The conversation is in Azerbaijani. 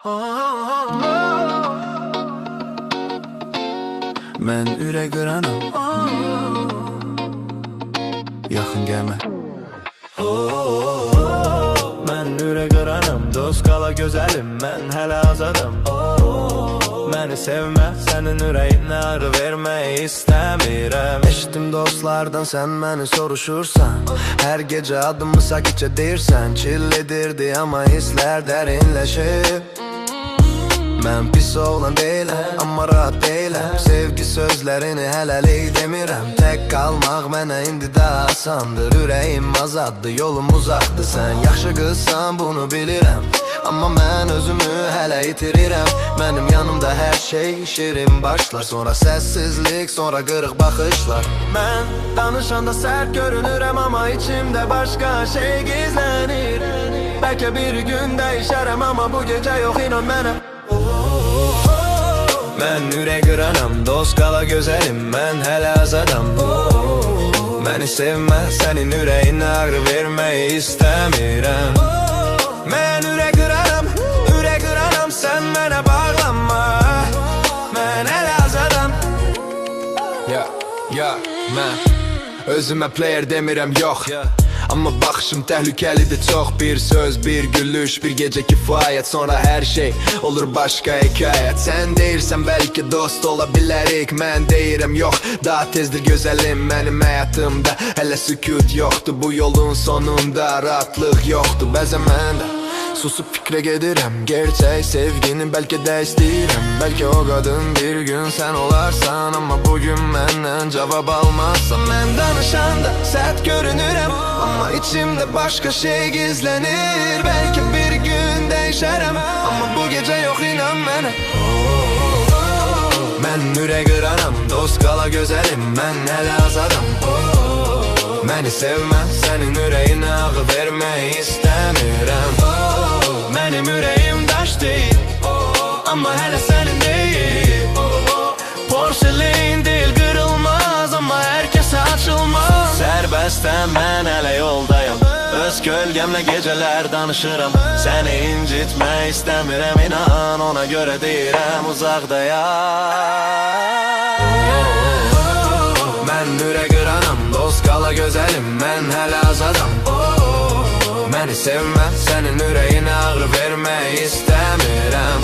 Mən ürək qıranam, yaxın gəlmə. Mən ürək qıranam, dost qala gözəlim, mən hələ azadam. Məni sevmə, sənin ürəyinə ağrı vermək istəmirəm. Eşitdim dostlardan sən məni soruşursan, hər gecə adımı sakitcə deyirsən. Çillidirdi amma hisslər dərinləşib. Mən pis oğlan deyiləm, amma rahat deyiləm. Sevgi sözlərini hələlik demirəm. Tək qalmaq mənə indi daha asandır. Ürəyim azaddır, yolum uzaqdır. Sən yaxşı qızsan, bunu bilirəm, amma mən özümü hələ itirirəm. Mənim yanımda hər şey şirin başlar, sonra səssizlik, sonra qırıq baxışlar. Mən danışanda sərt görünürəm, amma içimdə başqa şey gizlənir. Bəlkə bir gün dəyişərəm, amma bu gecə yox, inan mənə. Mən ürək qıranam, dost qala gözəlim, mən hələ azadam. Məni sevmə, sənin ürəyinə ağrı vermək istəmirəm. Mən ürək qıranam, sən mənə bağlanma. Mən hələ azadam. Mən özümə player demirəm, yox, amma baxışım təhlükəlidir çox. Bir söz, bir gülüş, bir gecə kifayət, sonra hər şey olur başqa hekayət. Sən deyirsən bəlkə dost ola bilərik, mən deyirəm yox, daha tezdir gözəlim mənim həyatımda. Hələ sükut yoxdur, bu yolun sonunda rahatlıq yoxdur. Bəzən mən də susub fikrə gedirəm, gerçək sevgini bəlkə də istəyirəm. Bəlkə o qadın bir gün sən olarsan, amma bugün məndən cavab almazsan. Mən danışanda sərt görünürəm, amma içimdə başqa şey gizlənir. Bəlkə bir gün dəyişərəm, amma bu gecə yox, inan mənə. Mən ürək qıranam, dost qala gözəlim, mən hələ azadam. Məni sevmə, sənin ürəyinə ağrı vermək istəmirəm. Mənim ürəyim daş deyil, amma hələ sənin deyil. Porselen deyil, qırılmaz, amma hər kəsə açılmaz. Sərbəstəm, mən hələ yoldayım, öz kölgəmlə gecələr danışıram. Səni incitmək istəmirəm, inan, ona görə deyirəm uzaqdayam. Mən ürək qıranam, dost qala gözəlim, mən hələ azadam. Məni sevmə, sənin ürəyinə ağrı vermək istəmirəm.